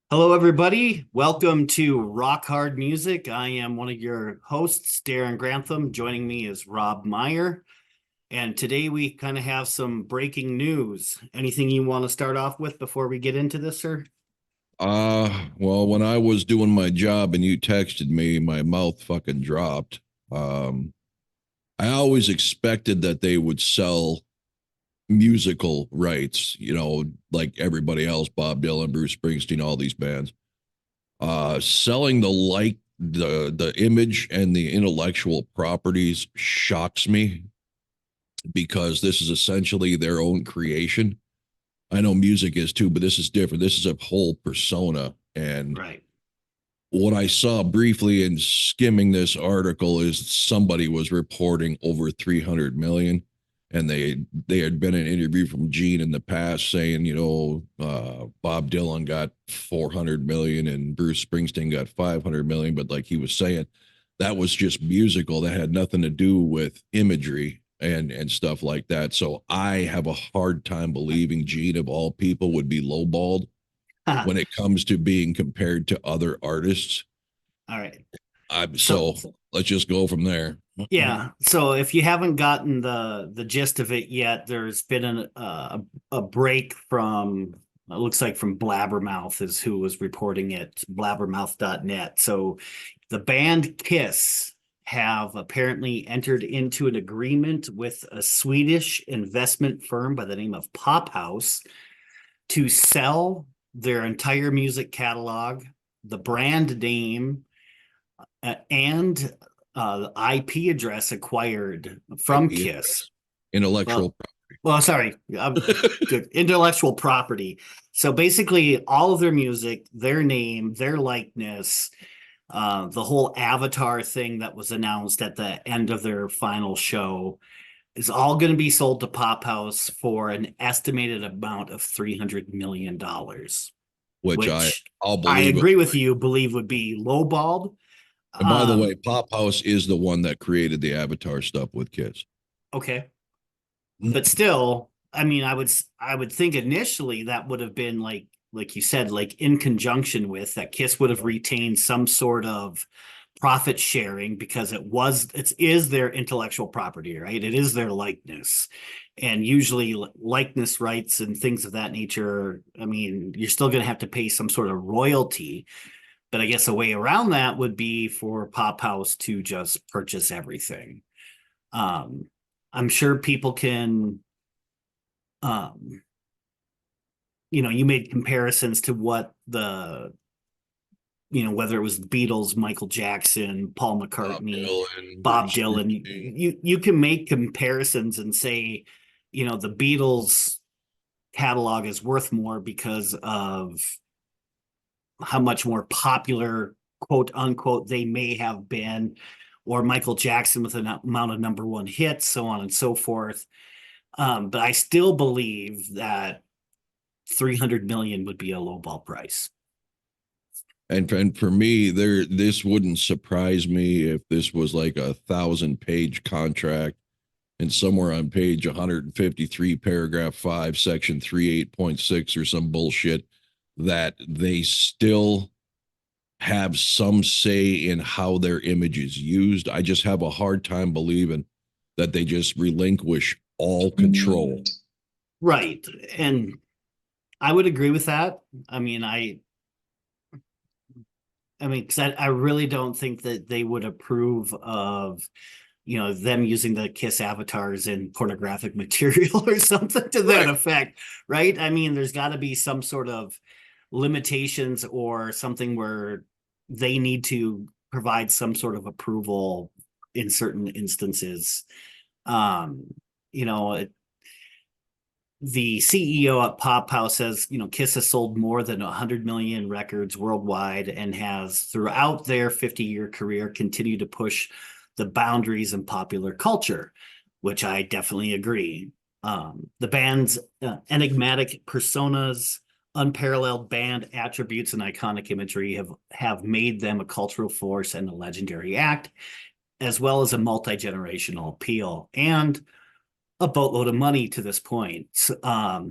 Hello, everybody. Welcome to Rock Hard Music. I am one of your hosts, Darren Grantham. Joining me is Rob Meyer. And today we kind of have some breaking news. Anything you want to start off with before we get into this, sir? Well, when I was doing my job and you texted me, my mouth fucking dropped. Um, I always expected that they would sell musical rights, like everybody else, Bob Dylan, Bruce Springsteen, all these bands. Selling the image and the intellectual properties shocks me because this is essentially their own creation. I know music is too, but this is different. This is a whole persona. And Right. what I saw briefly in skimming this article is somebody was reporting over 300 million. And they had been an interview from Gene in the past saying, Bob Dylan got 400 million and Bruce Springsteen got 500 million. But like he was saying, that was just musical. That had nothing to do with imagery and stuff like that. So I have a hard time believing Gene of all people would be lowballed All when it comes to being compared to other artists. right. So, So let's just go from there. yeah. So if you haven't gotten the gist of it yet, there's been a break from it looks like from Blabbermouth is who was reporting it, blabbermouth.net. So the band Kiss have apparently entered into an agreement with a Swedish investment firm by the name of POPHOUSE to sell their entire music catalog, the brand name, and the IP address acquired from IP Kiss. address, intellectual Well, well, sorry, good. Intellectual property. So basically, all of their music, their name, their likeness, the whole Avatar thing that was announced at the end of their final show is all going to be sold to Pop House for an estimated amount of $300 million, which which I'll I believe it. agree with you, believe would be lowballed. And by the way, Um, Pop House is the one that created the Avatar stuff with Kiss. okay. But still, I mean, I would think initially that would have been like you said, like in conjunction with that Kiss would have retained some sort of profit sharing because it is their intellectual property, right? It is their likeness. And usually likeness rights and things of that nature, I mean, you're still going to have to pay some sort of royalty. But I guess a way around that would be for Pop House to just purchase everything. Um, I'm sure people can um you made comparisons to what whether it was the Beatles, Michael Jackson, Paul Bob McCartney, Dylan, Bob Bruce Dylan. Springsteen. You can make comparisons and say, the Beatles catalog is worth more because of how much more popular, quote unquote, they may have been, or Michael Jackson with an amount of number one hits, so on and so forth. But I still believe that 300 million would be a lowball price. And for me, this wouldn't surprise me if this was like 1,000 page contract and somewhere on page 153, paragraph 5, section 38.6 or some bullshit that they still have some say in how their image is used. I just have a hard time believing that they just relinquish all control. Right. And I would agree with that. I mean, because I really don't think that they would approve of, them using the Kiss avatars in pornographic material or something to that Right. effect, right? I mean, there's got to be some sort of limitations or something where they need to provide some sort of approval in certain instances. Um, you know, it, the CEO at Pop House says, Kiss has sold more than 100 million records worldwide and has, throughout their 50-year career, continued to push the boundaries in popular culture, which I definitely agree. The band's enigmatic personas, unparalleled band attributes, and iconic imagery have made them a cultural force and a legendary act, as well as a multi-generational appeal. And a boatload of money to this point.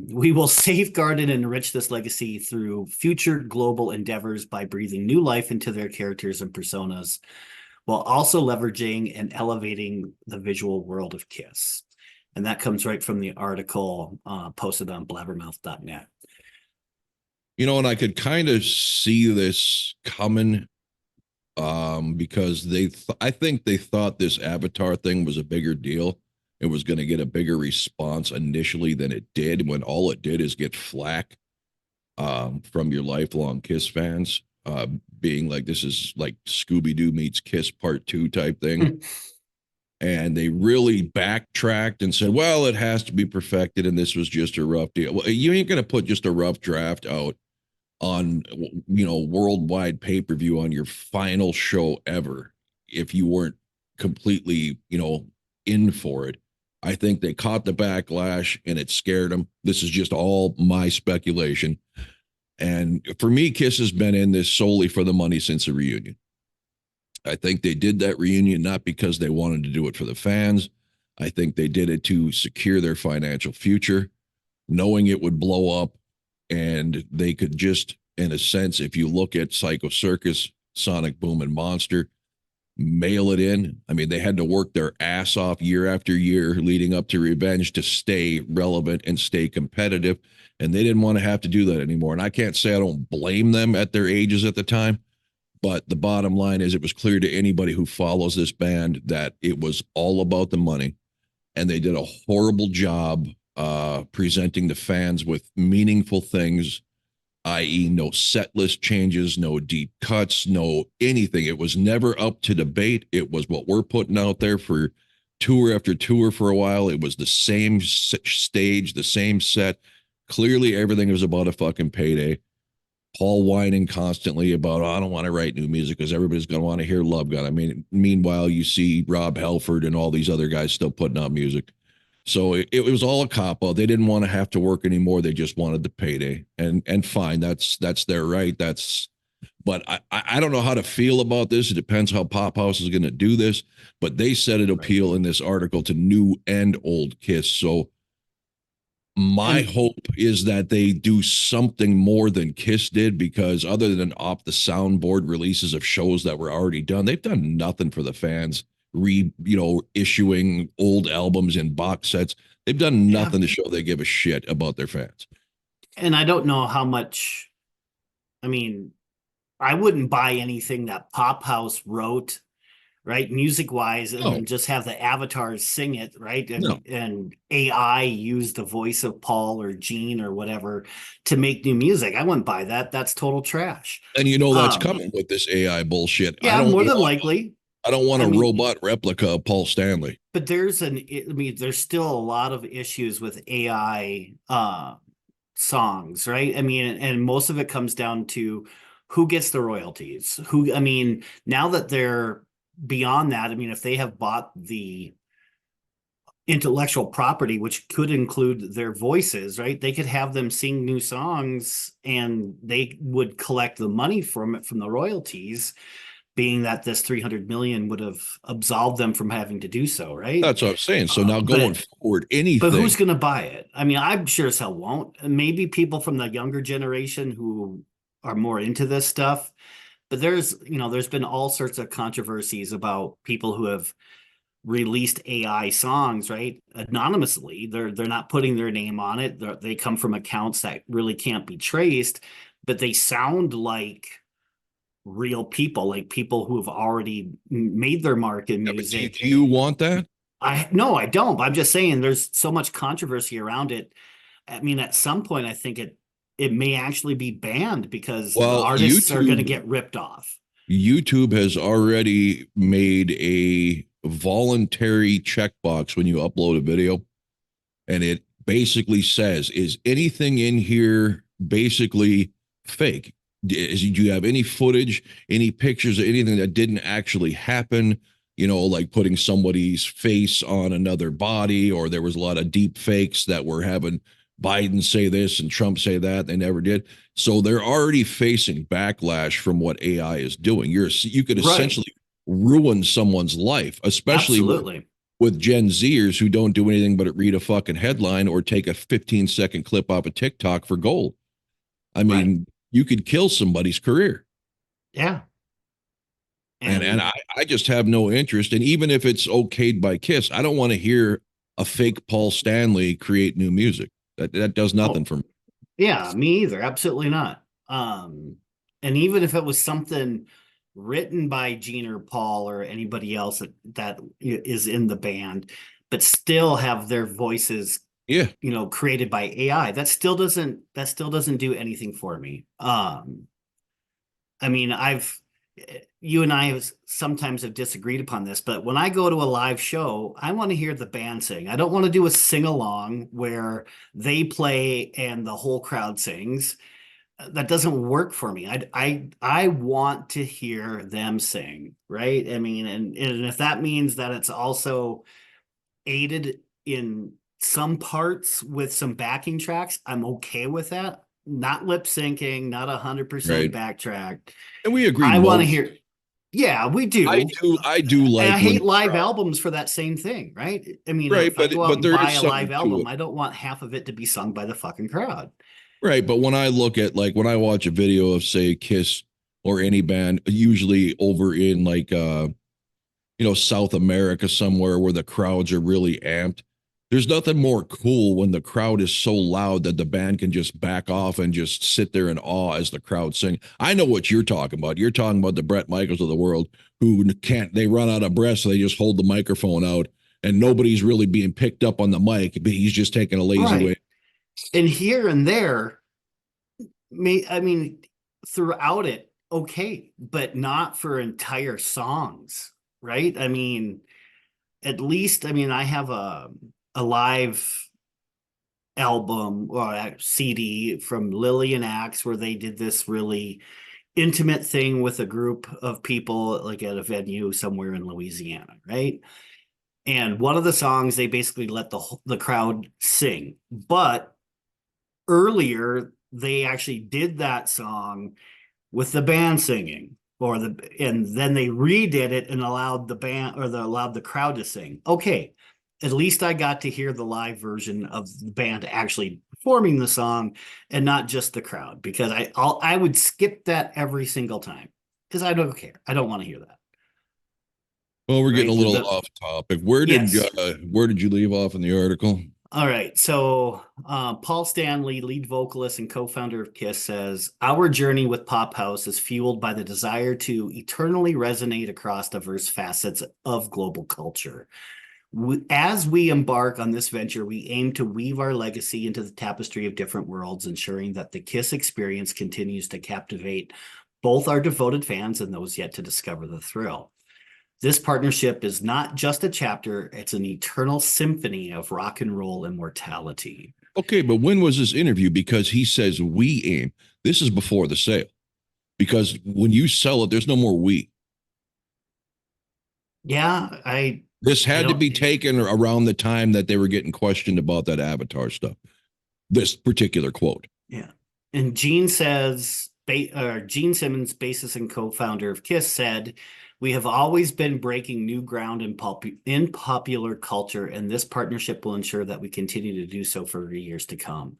We will safeguard and enrich this legacy through future global endeavors by breathing new life into their characters and personas, while also leveraging and elevating the visual world of Kiss. And that comes right from the article posted on blabbermouth.net. And I could kind of see this coming because I think they thought this Avatar thing was a bigger deal. It was going to get a bigger response initially than it did, when all it did is get flack from your lifelong Kiss fans, being like, this is like Scooby-Doo meets Kiss Part 2 type thing. And they really backtracked and said, well, it has to be perfected, and this was just a rough deal. Well, you ain't going to put just a rough draft out on, worldwide pay-per-view on your final show ever if you weren't completely, in for it. I think they caught the backlash and it scared them. This is just all my speculation. And for me, Kiss has been in this solely for the money since the reunion. I think they did that reunion not because they wanted to do it for the fans. I think they did it to secure their financial future, knowing it would blow up, and they could just, in a sense, if you look at Psycho Circus, Sonic Boom, and Monster, mail it in. I mean, they had to work their ass off year after year leading up to Revenge to stay relevant and stay competitive, and they didn't want to have to do that anymore. And I can't say I don't blame them at their ages at the time, but the bottom line is it was clear to anybody who follows this band that it was all about the money, and they did a horrible job presenting the fans with meaningful things, i.e. no set list changes, no deep cuts, no anything. It was never up to debate. It was what we're putting out there for tour after tour for a while. It was the same stage, the same set. Clearly everything was about a fucking payday. Paul whining constantly about, I don't want to write new music because everybody's going to want to hear Love Gun. I mean, meanwhile, you see Rob Halford and all these other guys still putting out music. So it was all a cop-out. They didn't want to have to work anymore. They just wanted the payday. And fine, that's their right. But I don't know how to feel about this. It depends how POPHOUSE is going to do this. But they said it appeal in this article to new and old Kiss. So my hope is that they do something more than Kiss did, because other than off the soundboard releases of shows that were already done, they've done nothing for the fans. Issuing old albums in box sets. They've done nothing to show they give a shit about their fans. And I don't know how much, I mean, I wouldn't buy anything that POPHOUSE wrote, right, music wise, and then just have the avatars sing it, right? And AI use the voice of Paul or Gene or whatever to make new music. I wouldn't buy that. That's total trash. And that's coming with this AI bullshit. Yeah, more than likely. I don't want a robot replica of Paul Stanley. But there's still a lot of issues with AI songs, right? I mean, and most of it comes down to who gets the royalties. Now that they're beyond that, if they have bought the intellectual property, which could include their voices, right? They could have them sing new songs and they would collect the money from it, from the royalties, being that this 300 million would have absolved them from having to do so, right? That's what I'm saying. So now going forward, anything. But who's going to buy it? I'm sure as hell won't. Maybe people from the younger generation who are more into this stuff. But there's been all sorts of controversies about people who have released AI songs, right? Anonymously. They're not putting their name on it. They come from accounts that really can't be traced, but they sound like real people, like people who have already made their mark in music. Do you want that? No, I don't. I'm just saying there's so much controversy around it. At some point, I think it may actually be banned because the artists are going to get ripped off. YouTube has already made a voluntary checkbox when you upload a video, and it basically says, is anything in here basically fake? Do you have any footage, any pictures, or anything that didn't actually happen? Like putting somebody's face on another body, or there was a lot of deep fakes that were having Biden say this and Trump say that. They never did. So they're already facing backlash from what AI is doing. You could essentially ruin someone's life, especially with Gen Zers who don't do anything but read a fucking headline or take a 15-second clip off of TikTok for gold. I Right. mean, you could kill somebody's career. Yeah. And And I just have no interest. And even if it's okayed by Kiss, I don't want to hear a fake Paul Stanley create new music. That does nothing oh, for me. yeah, me either. Absolutely not. And even if it was something written by Gene or Paul or anybody else that is in the band, but still have their voices, Yeah, created by AI, that still doesn't do anything for me. I mean, you and I sometimes have disagreed upon this, but when I go to a live show, I want to hear the band sing. I don't want to do a sing along where they play and the whole crowd sings. That doesn't work for me. I want to hear them sing, right? I mean, and if that means that it's also aided in some parts with some backing tracks, I'm okay with that. Not lip syncing, not 100% right. backtrack. And we agree I want to most. hear. Yeah, we I do. do I do And I like when hate the live crowd, albums for that same thing, right? I mean, right, if I go out but and there buy is a live something to album, it. I don't want half of it to be sung by the fucking crowd. Right, but when I look at like when I watch a video of say Kiss or any band, usually over in like South America somewhere where the crowds are really amped. There's nothing more cool when the crowd is so loud that the band can just back off and just sit there in awe as the crowd sing. I know what you're talking about. You're talking about the Brett Michaels of the world who can't, they run out of breath, so they just hold the microphone out and nobody's really being picked up on the mic, but he's just taking a lazy way. Right. And here and there, I mean, throughout it, okay, but not for entire songs, right? I mean, at least, I mean, I have a live album or a CD from Lily and Axe where they did this really intimate thing with a group of people, like at a venue somewhere in Louisiana, right? And one of the songs they basically let the crowd sing, but earlier they actually did that song with the band singing, and then they redid it and allowed the band or allowed the crowd to sing. Okay, at least I got to hear the live version of the band actually performing the song and not just the crowd, because I would skip that every single time because I don't care. I don't want to hear that. Well, we're getting a Right. little off topic. Yes. Where did you leave off in the article? All right. So Paul Stanley, lead vocalist and co-founder of Kiss, says our journey with Pop House is fueled by the desire to eternally resonate across diverse facets of global culture. As we embark on this venture, we aim to weave our legacy into the tapestry of different worlds, ensuring that the Kiss experience continues to captivate both our devoted fans and those yet to discover the thrill. This partnership is not just a chapter, it's an eternal symphony of rock and roll immortality. Okay, but when was this interview? Because he says we aim. This is before the sale. Because when you sell it, there's no more we. Yeah, This I had to don't be taken around the time that they were getting questioned about that Avatar stuff. This particular quote. yeah. And Gene says Gene Simmons, bassist and co-founder of Kiss, said, "We have always been breaking new ground in popular culture, and this partnership will ensure that we continue to do so for years to come.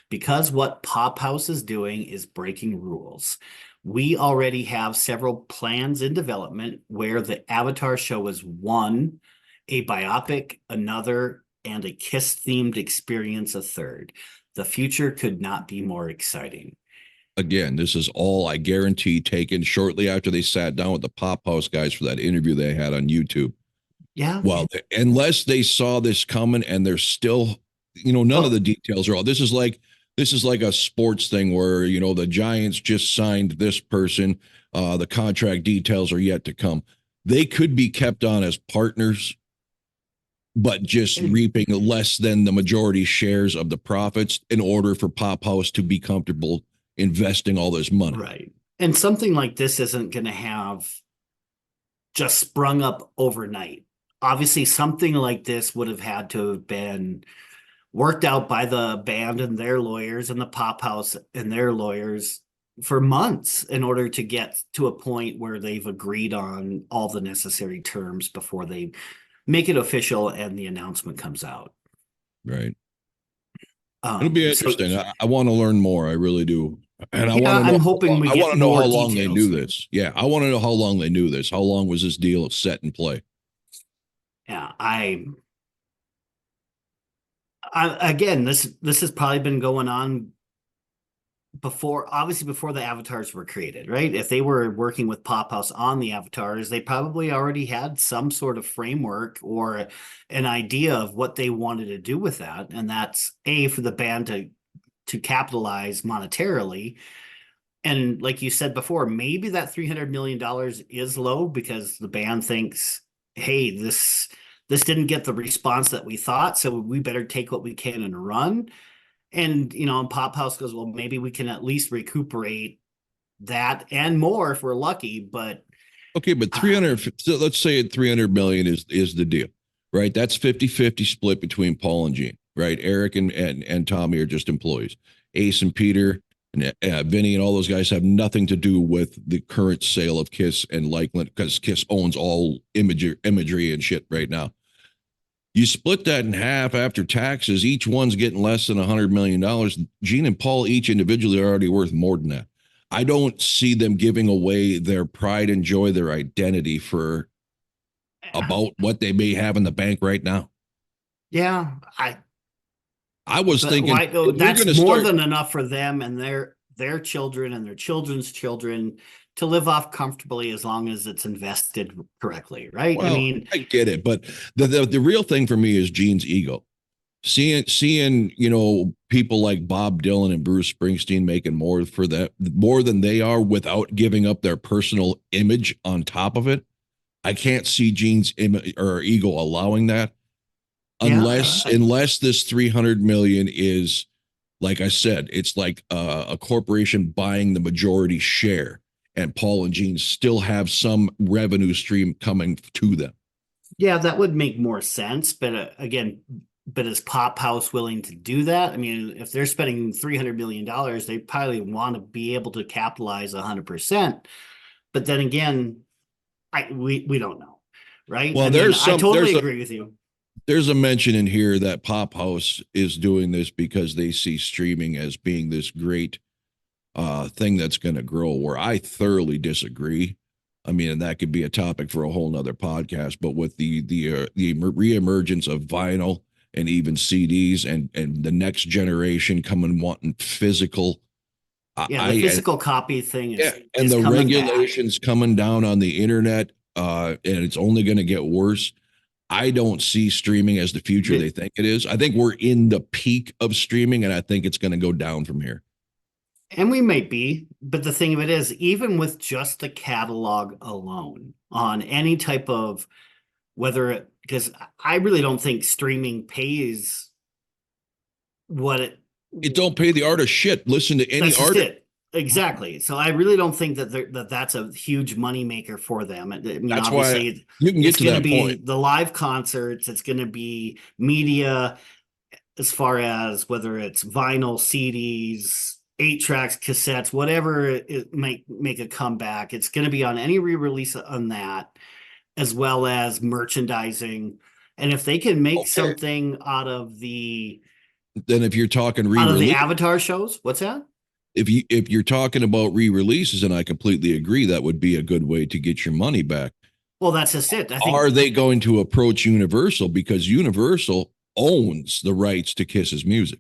Because what Pop House is doing is breaking rules. We already have several plans in development where the Avatar show is one, a biopic, another, and a Kiss-themed experience, a third. The future could not be more exciting." Again, this is all I guarantee taken shortly after they sat down with the Pop House guys for that interview they had on YouTube. Yeah. Well, unless they saw this coming and they're still, none of the Well, details are all. This is like a sports thing where the Giants just signed this person. The contract details are yet to come. They could be kept on as partners, but just reaping less than the majority shares of the profits in order for Pop House to be comfortable investing all this money. right. And something like this isn't going to have just sprung up overnight. Obviously, something like this would have had to have been worked out by the band and their lawyers and the Pop House and their lawyers for months in order to get to a point where they've agreed on all the necessary terms before they make it official and the announcement comes out. Right. It'll be So interesting. I want to learn more. I really do. And I yeah, want to know. I'm hoping we I want get to know more how long they details. knew this. Yeah, I want to know how long they knew this. How long was this deal set in play? Yeah, again, this has probably been going on before, obviously before the avatars were created, right? If they were working with POPHOUSE on the avatars, they probably already had some sort of framework or an idea of what they wanted to do with that, and that's for the band to capitalize monetarily. And like you said before, maybe that $300 million is low because the band thinks, hey, this didn't get the response that we thought, so we better take what we can and run. And and POPHOUSE goes, well, maybe we can at least recuperate that and more if we're lucky. But Okay, but uh, 300, so let's say 300 million is the deal, right? That's 50-50 split between Paul and Gene, right? Eric and Tommy are just employees. Ace and Peter and Vinny and all those guys have nothing to do with the current sale of Kiss and Lakeland because Kiss owns all imagery and shit right now. You split that in half after taxes, each one's getting less than $100 million. Gene and Paul each individually are already worth more than that. I don't see them giving away their pride and joy, their identity for about what they may have in the bank right now. yeah, I was but thinking that's more than enough for them and their children and their children's children to live off comfortably as long as it's invested correctly, right? I well, mean, I get it, but the real thing for me is Gene's ego. Seeing people like Bob Dylan and Bruce Springsteen making more for that more than they are without giving up their personal image on top of it. I can't see Gene's image or ego allowing that unless this 300 million is, like I said, it's like a corporation buying the majority share, and Paul and Gene still have some revenue stream coming to them. yeah, that would make more sense. But again, but is POPHOUSE willing to do that? I mean, if they're spending $300 million, they probably want to be able to capitalize 100%. But then again, we don't know, right? Well, I mean, I totally agree with you. There's a mention in here that POPHOUSE is doing this because they see streaming as being this great thing that's going to grow, where I thoroughly disagree. I mean, and that could be a topic for a whole nother podcast, but with the reemergence of vinyl and even CDs and the next generation coming wanting physical. Yeah, the physical copy thing is the regulations coming down on the internet, and it's only going to get worse. I don't see streaming as the future they think it is. I think we're in the peak of streaming, and I think it's going to go down from here. And we might be, but the thing of it is, even with just the catalog alone on any type of because I really don't think streaming pays what it don't pay the artist shit. Listen to any artist. Exactly. So I really don't think that's a huge moneymaker for them. I mean, that's obviously, why you can get to that point. The live concerts. It's going to be media, as far as whether it's vinyl, CDs, 8-tracks, cassettes, whatever it might make a comeback. It's going to be on any re-release on that, as well as merchandising. And if they can make something out of then if you're talking out of the Avatar shows, what's that? If you're talking about re-releases, and I completely agree, that would be a good way to get your money back. Well, that's just it. I think, are they going to approach Universal, because Universal owns the rights to Kiss's music?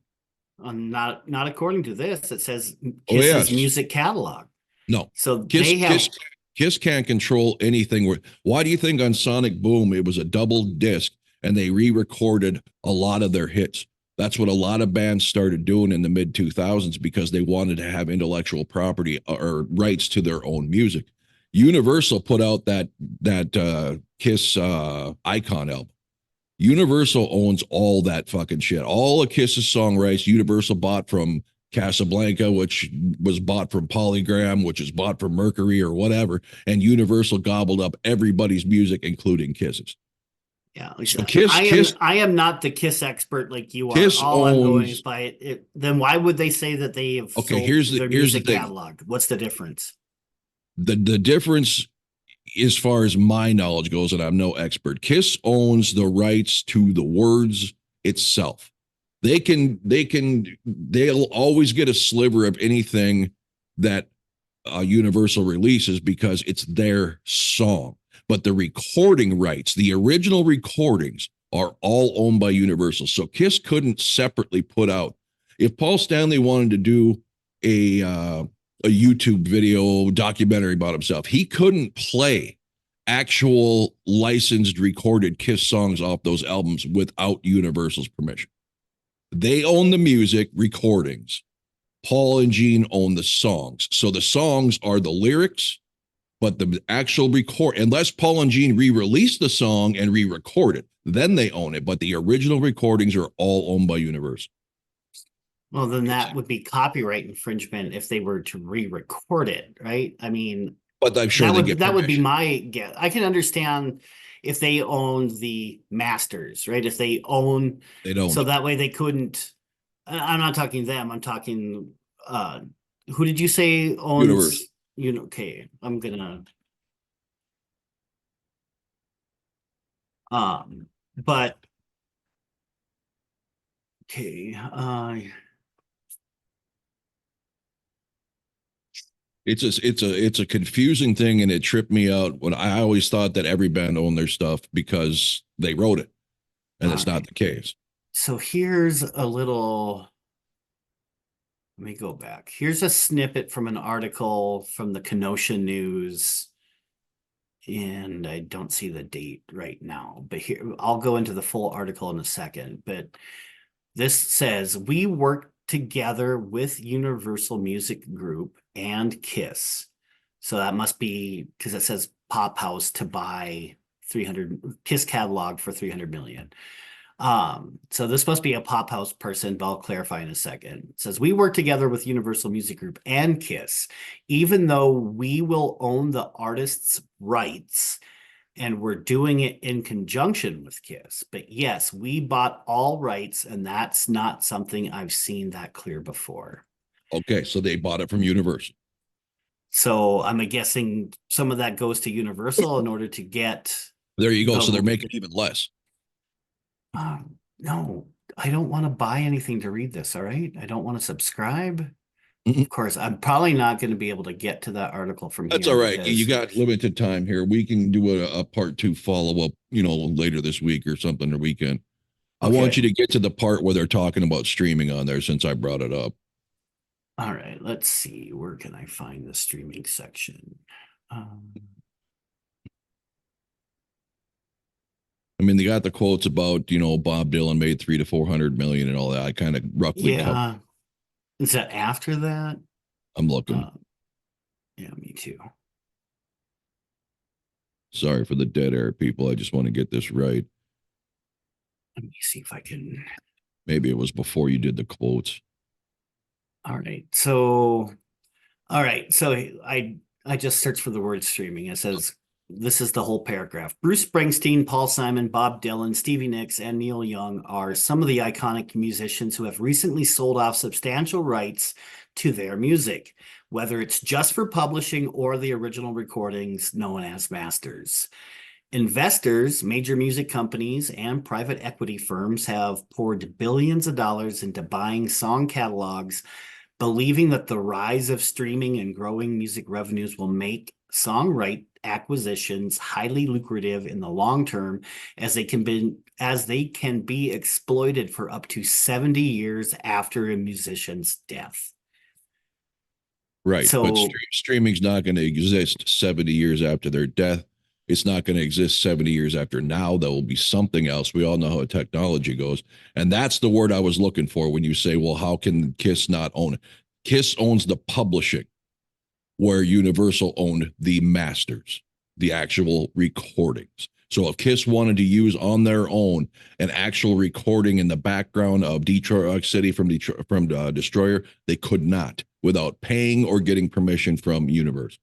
Not according to this. It says Kiss's music catalog. No, so Kiss can't control anything. Why do you think on Sonic Boom it was a double disc and they re-recorded a lot of their hits? That's what a lot of bands started doing in the mid 2000s because they wanted to have intellectual property or rights to their own music. Universal put out that Kiss Icon album. Universal owns all that fucking shit. All of Kiss's song rights, Universal bought from Casablanca, which was bought from Polygram, which is bought from Mercury or whatever. And Universal gobbled up everybody's music, including Kiss's. Yeah, exactly. So I am not the Kiss expert like you are. Kiss All I'm going is by it. Then why would they say that they have sold their music catalog? What's the difference? The difference as far as my knowledge goes, and I'm no expert, Kiss owns the rights to the words itself. They'll always get a sliver of anything that Universal releases because it's their song. But the recording rights, the original recordings, are all owned by Universal. So Kiss couldn't separately put out. If Paul Stanley wanted to do a YouTube video documentary about himself, he couldn't play actual licensed recorded Kiss songs off those albums without Universal's permission. They own the music recordings. Paul and Gene own the songs. So the songs are the lyrics, but the actual record, unless Paul and Gene re-release the song and re-record it, then they own it. But the original recordings are all owned by Universal. Well, then that would be copyright infringement if they were to re-record it, right? I mean, but I'm sure that would be my guess. I can understand if they owned the masters, right? If they own, so that way they couldn't. I'm not talking them. I'm talking. Who did you say owns? Universe. Okay, I'm gonna. But okay. It's a confusing thing, and it tripped me out when I always thought that every band owned their stuff because they wrote it, and it's not the case. So here's a little. Let me go back. Here's a snippet from an article from the Kenosha News, and I don't see the date right now. But here, I'll go into the full article in a second. But this says we work together with Universal Music Group and Kiss. So that must be because it says POPHOUSE to buy 300 Kiss catalog for 300 million. So this must be a POPHOUSE person, but I'll clarify in a second. It says we work together with Universal Music Group and Kiss, even though we will own the artist's rights. And we're doing it in conjunction with Kiss. But yes, we bought all rights, and that's not something I've seen that clear before. Okay, so they bought it from Universal. So I'm guessing some of that goes to Universal in order to get. There you go. So they're making even less. No, I don't want to buy anything to read this. All right. I don't want to subscribe. Of course, I'm probably not going to be able to get to that article from here. That's all right. You got limited time here. We can do a part 2 follow-up, later this week or something, or weekend. Okay. I want you to get to the part where they're talking about streaming on there since I brought it up. All right. Let's see. Where can I find the streaming section? I mean, they got the quotes about, Bob Dylan made 300 to 400 million and all that. I kind of roughly covered. Is that after that? I'm looking. Yeah, me too. Sorry for the dead air, people. I just want to get this right. Let me see if I can. Maybe it was before you did the quotes. All right. So I just searched for the word streaming. It says, this is the whole paragraph. Bruce Springsteen, Paul Simon, Bob Dylan, Stevie Nicks, and Neil Young are some of the iconic musicians who have recently sold off substantial rights to their music, whether it's just for publishing or the original recordings known as masters. Investors, major music companies, and private equity firms have poured billions of dollars into buying song catalogs, believing that the rise of streaming and growing music revenues will make songwrite acquisitions highly lucrative in the long term, as they can be exploited for up to 70 years after a musician's death. Right. So, but streaming's not going to exist 70 years after their death. It's not going to exist 70 years after now. There will be something else. We all know how technology goes. And that's the word I was looking for when you say, well, how can Kiss not own it? Kiss owns the publishing, where Universal owned the masters, the actual recordings. So if Kiss wanted to use on their own an actual recording in the background of Detroit City from Destroyer, they could not without paying or getting permission from Universal.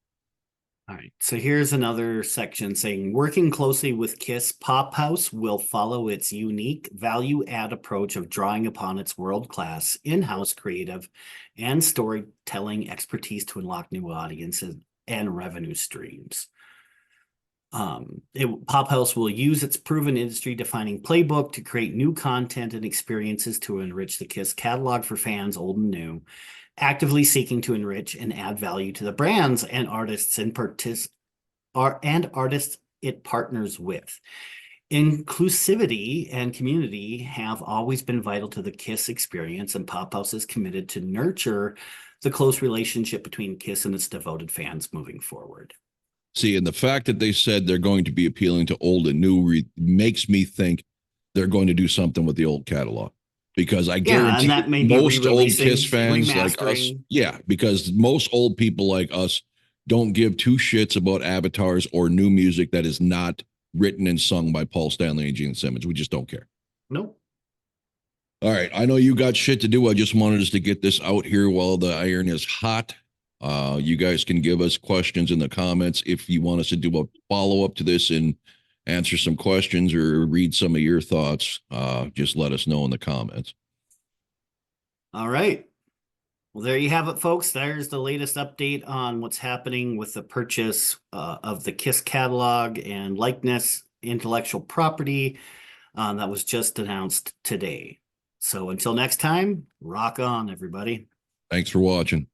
All right, so here's another section saying, working closely with Kiss, POPHOUSE will follow its unique value-add approach of drawing upon its world-class in-house creative and storytelling expertise to unlock new audiences and revenue streams. PopHouse will use its proven industry defining playbook to create new content and experiences to enrich the Kiss catalog for fans old and new, actively seeking to enrich and add value to the brands and artists artists it partners with. Inclusivity and community have always been vital to the Kiss experience, and PopHouse is committed to nurture the close relationship between Kiss and its devoted fans moving forward. See, and the fact that they said they're going to be appealing to old and new makes me think they're going to do something with the old catalog. Because I guarantee and that may be most old re-releasing, Kiss fans like us, remastering. yeah, because most old people like us don't give two shits about avatars or new music that is not written and sung by Paul Stanley and Gene Simmons. We just don't care. Nope. All right. I know you got shit to do. I just wanted us to get this out here while the iron is hot. You guys can give us questions in the comments if you want us to do a follow-up to this and answer some questions or read some of your thoughts. Just let us know in the comments. All right. Well, there you have it, folks. There's the latest update on what's happening with the purchase of the Kiss catalog and likeness intellectual property that was just announced today. So until next time, rock on, everybody. Thanks for watching.